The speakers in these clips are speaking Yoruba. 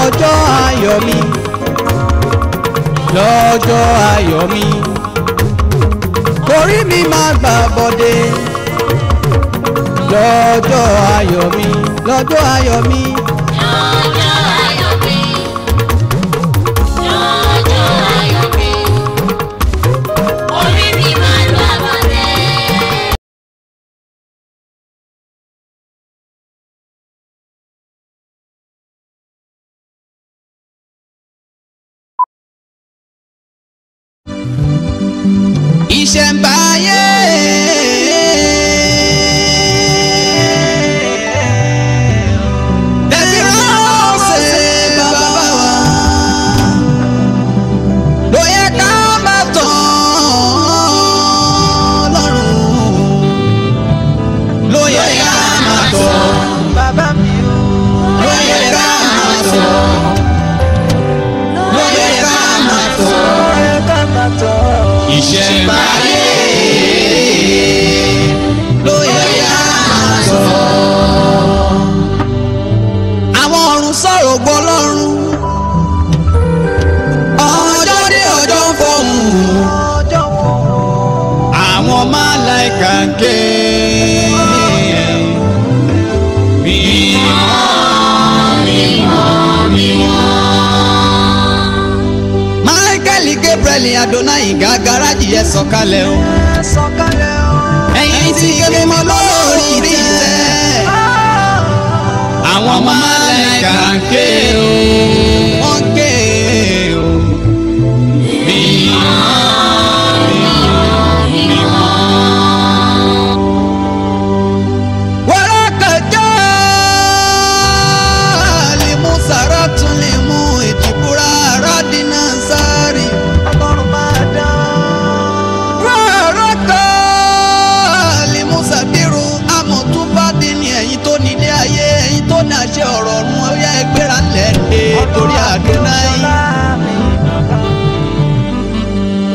lọ́jọ́ ayọ̀ mi, lọ́jọ́ ayọ̀ mi, orí mi máa gbà bọ́dé. Lọ́jọ́ ayọ̀ mi, lọ́jọ́ ayọ̀ mi, lọ́jọ́ ayọ̀ mi, lọ́jọ́ ayọ̀ mi, orí mi máa lọ àbọ̀dé. ìṣẹ̀ǹbáyé. Ìṣẹ̀ǹbáyé ló yẹ ká máa sọ. Àwọn ọ̀run sọ̀rọ̀ gbọ́ lọ́run, ọjọ́ dé ọjọ́ ń fọhùn, Àwọn màláíkà ń ké mímọ́ mímọ́ mímọ́. Máíkẹ́lì Gabriel Adonai gàgàràjì ẹ sọ̀kalẹ̀ o. Ẹ̀yin tí mímọ́ lórí ìtẹ́. Àwọn màláíkà ń ké o. Wọ́n ké o. Mímọ́ mímọ́ mímọ́. Wàràkàjá lè mú sàrà tún lè mú ìdìbòrà àràdínà sáré. Wàràkà lè mú sàbírù amọ̀túnbádé ní ẹ̀yin tó nílé ayé, ẹ̀yin tó ní àṣẹ ọ̀rọ̀ ọ̀run ọ̀yá ẹgbẹ́ra lẹ́ẹ̀dẹ́ torí Adonai.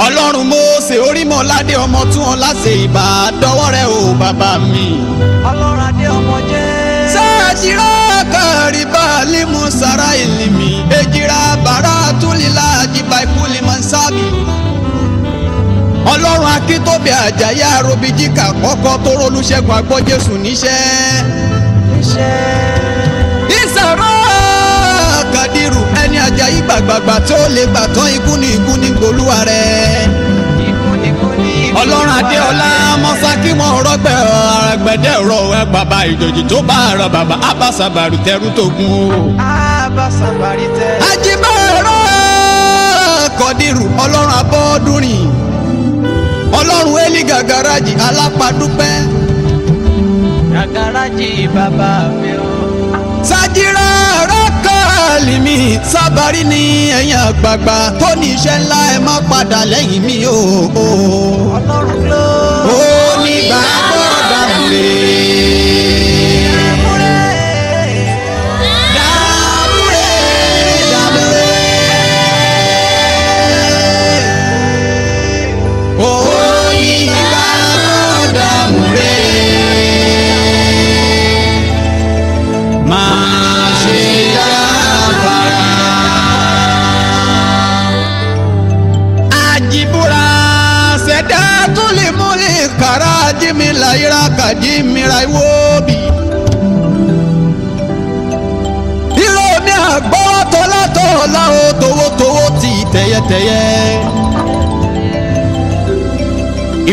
Ọlọ́run Mósè Orímọ̀ládé ọmọ tún wọn láṣẹ ìbà dọwọ́ rẹ o bàbá mi. Sáàjìrá kàríbà límù sára ìlìmì èjìrá bàrà túlìlà àjìbá ìkúlì mọ̀nsábì. Ọlọ́run Akíntóbi Àjàyí Àròbíjìkà kọ́kọ́ tó rólúṣẹ́gun Agbọ́jésù níṣẹ́. Ìsàrọ̀ Kàdírù ẹni Àjàyí gbàgbàgbà tó lè gbàtàn ikú ní gbòlúwa rẹ̀. Ọlọ́run Adéọlá mọ́sákí mọ́ rọ́gbẹ́ àgbẹ̀dẹ́ ọ̀rọ̀ ẹ̀ bàbá ìjòjì tó bá àrọ̀ bàbá Abáṣàbàrù tẹrú tógun o. Ajíbọ̀rọ̀ Kọ̀dírù Ọlọ́run Abọ́dúnrin, Ọlọ́run Élì Gàgàràjì alápàdúpẹ́. Gàgàràjì bàbá mi o. Sájírà rákàlì mi sábàrí ní ẹ̀yìn àgbààgbà tó ní iṣẹ́ ńlá ẹ má padà lẹ́yìn mi o. Ọlọ́run ló. Ó ní gbàgbọ́ dàbúrè. Dàbúrè dàbúrè. Ó ní gbàgbọ́ dàbúrè. Máa ṣe dábàá. Àjìbúra ṣẹ̀dá tó lè múlẹ̀ kàrá jími láyìíra kàjí mìíràn ìwọ́bì. Ìró mi àgbọ́ tọ́látọ́lá o towótowó ti tẹ̀yẹtẹ̀yẹ.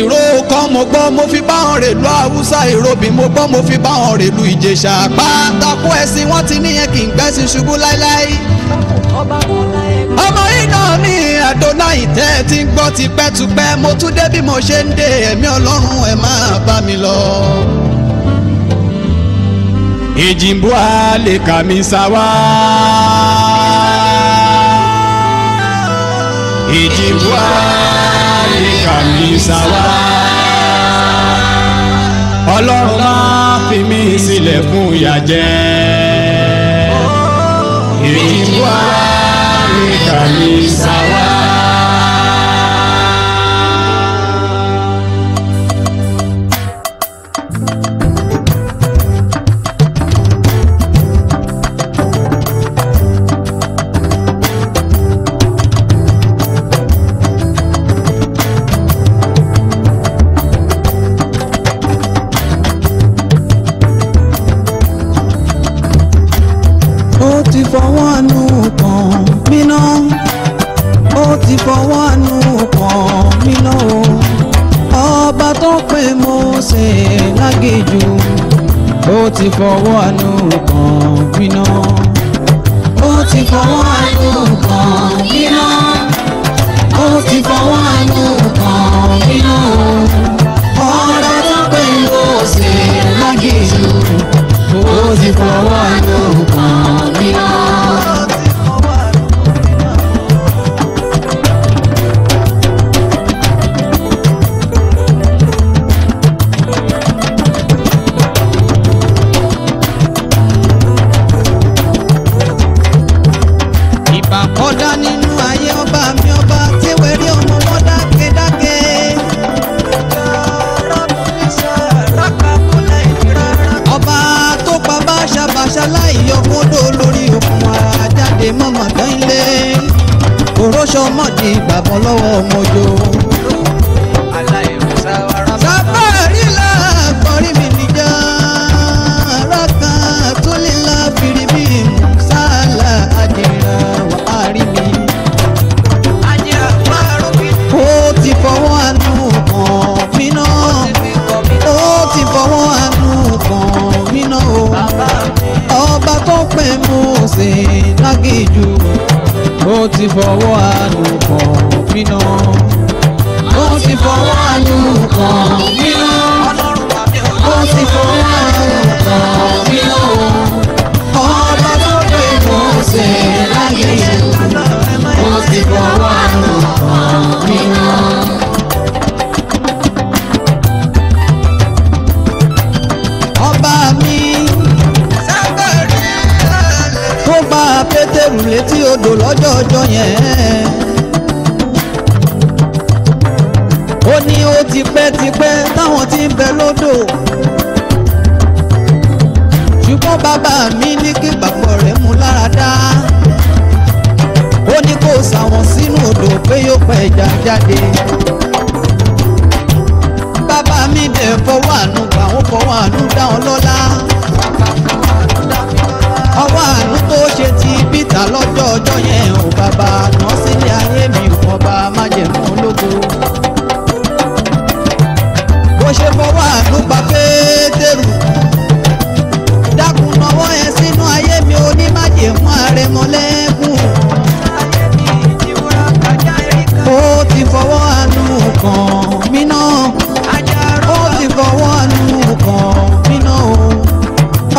Ìró kan mo gbọ́ mo fi bá wọn rèlú Haúsá, ìrobì mo gbọ́ mo fi bá wọn rèlú Ìjẹ̀ṣà. Pátákó ẹ̀sìn wọ́n ti níyẹn kì í gbẹ́sìn ṣubú láíláí. Ọmọ yìí náà ní Adonai tẹ́ ti ń gbọ́ tipẹ́tipẹ́, mo tún dé bí mo ṣe ń dé, ẹ̀mí Ọlọ́run ẹ̀ máa bá mi lọ. Ìjìnbó àlè kàmí sáwá. Ìjìnbó àlè kàmí sáwá. Ọlọ́run máa fi mí sílẹ̀ fún ìyà jẹ. Ìjìnbó àlè kàmí sáwá. ti fọwọ́ àánú kan bínú. Ó ti fọwọ́ àánú kan bínú. Ó ti fọwọ́ àánú kan bínú. Ọ̀rọ̀ tó pé ló ṣe lágìjù. Ó ti fọwọ́ àánú kan bínú. Ọ̀dà nínú ayé ọba mi ọba tí wẹ́rí ọmọ wọn dákẹ́dákẹ́. Ọba tó pa báṣabàṣa láì yọ kódó lórí òkun àjáde mọ́mọ́ tán ilé. Òróṣọ mọ̀dí gbàgbọ́ lọ́wọ́ ọmọjó. Sábàárì làgbọ́rí mi níjà. Rákà tó lè la fìrí bí sálà àdìrà wà á rí mi. Ó ti fọwọ́ àánú kan mí náà. Ó ti fọwọ́ àánú kan mí náà. Ọba tó pè Mósè lágìjù. Ó ti fọwọ́ àánú kan mí náà. Ó ti fọwọ́ àánú kan mí náà. Ó ti fọwọ́ àánú kan mí náà. Ọba tó pè Mósè lágìjù. Ó ti fọwọ́ àánú kan mí náà. Ọba mi tó bá Pétérù létí odò lọ́jọ́ ọjọ́ yẹn. Ó ní ó tipẹ́tipẹ́ táwọn ti ń bẹ lódò. Ṣùgbọ́n bàbá mi ní kí gbàgbọ́ rẹ̀ mú lára dá. Ó ní kó sàwọn sínú odò pé yóò pẹ́ ẹja jáde. Bàbá mi dẹ̀ fọwọ́ àánú gbà wọ́n fọwọ́ àánú dá wọn lọ́lá. Ọwọ́ àánú tó ṣe ti Peter lọ́jọ́ ọjọ́ yẹn ò bàbá náà sílé ayé mi ọba májẹ̀mú ológo. Bó ṣe fọwọ́ àánú gba Pétérù. Dákun náwó ẹ sínú ayé mi onímájẹ̀mú àrẹ̀mọ́lẹ́kùn. Ó ti fọwọ́ àánú kan mí náà. Ó ti fọwọ́ àánú kan mí náà.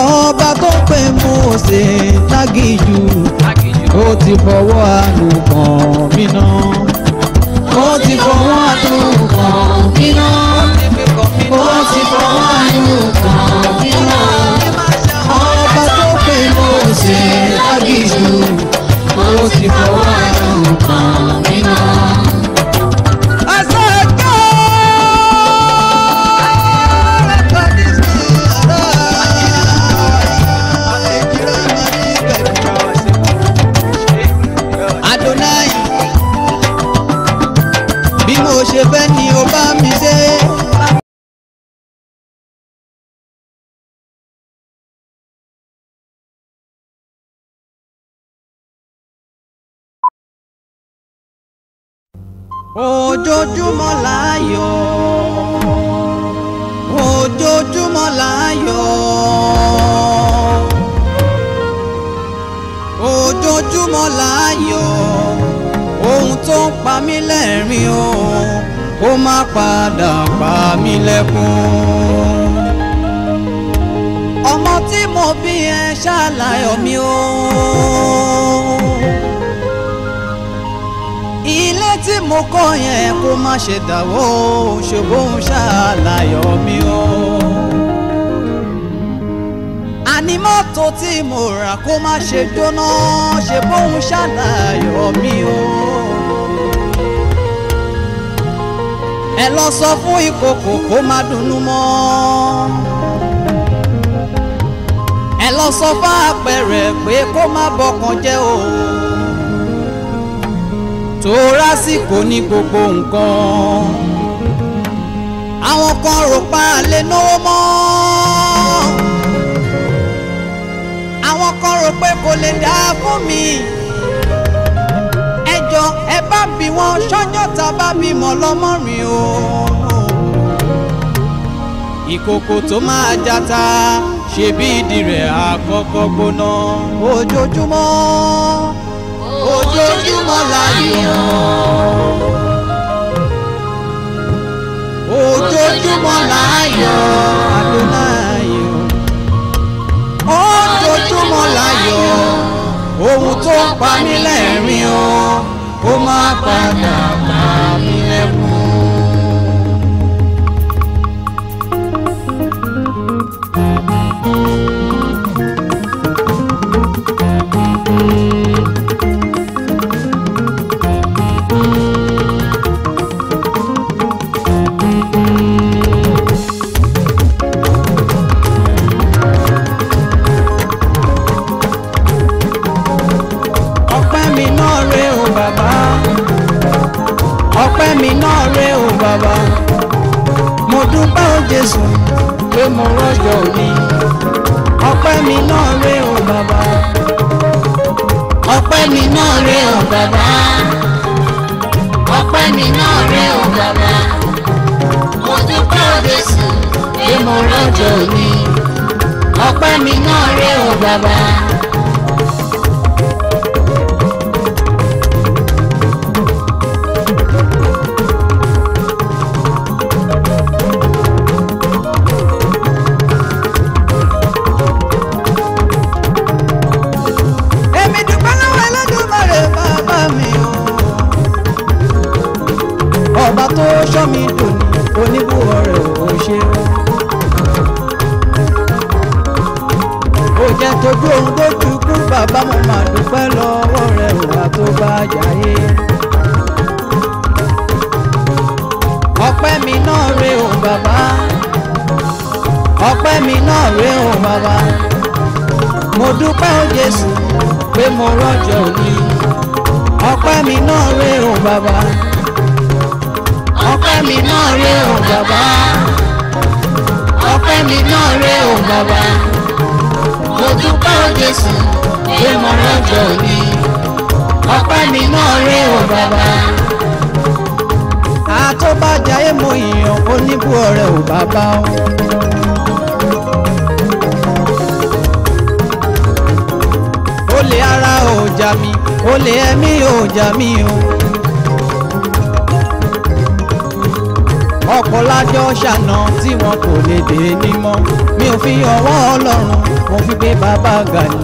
Ọba tó pè Mósè lágìjù. Ó ti fọwọ́ àánú kan mí náà. Ó ti fọwọ́ àánú kan mí náà. Ó ti fọwọ́ àánú kan mí náà. Ọba tó pè Mósè lágìjù. Ó ti fọwọ́ àánú kan mí náà. Bí mo ṣe fẹ́ ni ó bá mi ṣe. Ojoojúmọ́ láyọ̀, ojoojúmọ́ láyọ̀, ojoojúmọ́ láyọ̀. Ohun tó ń pa mí lẹ́rìn o, ó má padà pa mí lẹ́kún. Ọmọ tí mo bí ẹ ṣàlàyọ̀ mi o. Ilé tí mo kọ́ yẹn kó má ṣe dàwó, ṣùgbọ́n ṣàlàyọ̀ mi o. Àní mọ́tò tí mo rà kó má ṣe jóná, ṣe bóun ṣàlàyọ̀ mi o. Ẹ lọ sọ fún ìkòkò kó má dunnú mọ́. Ẹ lọ sọ fún àpẹẹrẹ pé kó má bọkàn jẹ́ o. Tó rásìkò ní gbogbo nǹkan. Àwọn kan rò pa lè náwó mọ́. Àwọn kan rò pé kò lè dá fún mi. Ẹ jọ̀ọ́ ẹ bá bí wọn ṣọ́jọ́ tá bá bímọ lọ́mọ rìn o. Ìkòkò tó máa jata ṣebí ìdí rẹ̀ àkọ́kọ́ gbóná. Ojoojúmọ́ ojoojúmọ́ láyọ̀. Ojoojúmọ́ láyọ̀. Adónáyọ̀. Ojoojúmọ́ láyọ̀. Ohun tó ń pa mí lẹ́rìn o, ó máa padà pa mí lẹ́kún. Ọpẹ́ mi náà rè o bàbá, mo dúpẹ́ o Jésù pé mo rọ́jọ́ òní. Ọpẹ́ mi náà rè o bàbá, ọpẹ́ mi náà rè o bàbá, ọpẹ́ mi náà rè o bàbá, mo dúpẹ́ o Jésù pé mo rọ́jọ́ òní. Ọpẹ́ mi náà rè o bàbá. Ọba tó ṣọ́ mi dòní oníbùwọ̀ rẹ̀ ò ṣe o. Ó jẹ́ tójú ohun tó ju kú bàbá mo máa dúpẹ́ lọ́wọ́ rẹ̀ wà tó bá jayé. Ọpẹ́ mi náà rè o bàbá, ọpẹ́ mi náà rè o bàbá, mo dúpẹ́ o Jésù pé mo rọ́jọ́ òní. Ọpẹ́ mi náà rè o bàbá, ọpẹ́ mi náà rè o bàbá, ọpẹ́ mi náà rè o bàbá, mo dúpẹ́ o Jésù pé mo rọ́jọ́ òní. Ọpẹ́ mi náà rè o bàbá. Àtọ́bàjáyé mo yìnyàn oníbù ọ̀rẹ́ ò bàbá o. Olè ara ò jà mí, olè ẹ̀mí ò jà mí o. Ọ̀pọ̀ lájọ́ ṣàná tí wọn kò lè dé ní mọ́. Mi ò fi ọwọ́ Ọlọ́run, mo fi gbé bàbá ga ni.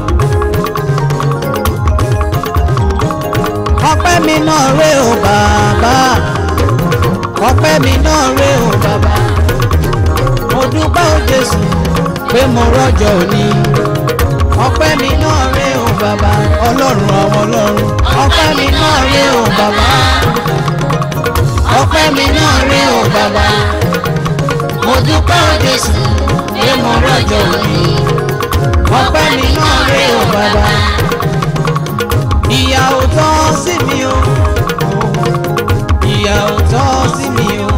Ọpẹ́ mi náà rè o bàbá, ọpẹ́ mi náà rè o bàbá, mo dúpẹ́ o Jésù pé mo rọ́jọ́ òní. Ọpẹ́ mi náà rè o bàbá, Ọlọ́run àwọn ọlọ́run. Ọpẹ́ mi náà rè o bàbá, ọpẹ́ mi náà rè o bàbá, mo dúpẹ́ o Jésù pé mo rọ́jọ́ òní. Ọpẹ́ mi náà rè o bàbá. Ìyà ò tọ́ sí mi o, ìyà ò tọ́ sí mi o,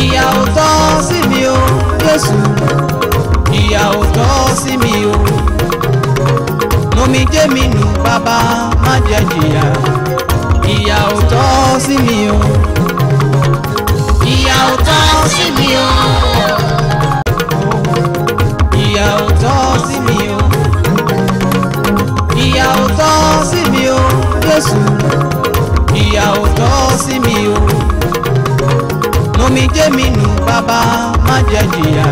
ìyà ò tọ́ sí mi o Jésù, ìyà ò tọ́ sí mi o. Omijé mi nù bàbá má jẹ́ jìyà, ìyà ò tọ́ sí mi o, Ìyà ò tọ́ sí mi o, ìyà ò tọ́ sí mi o, ìyà ò tọ́ sí mi o Jésù, ìyà ò tọ́ sí mi o. Omijé mi nù bàbá má jẹ́ jìyà.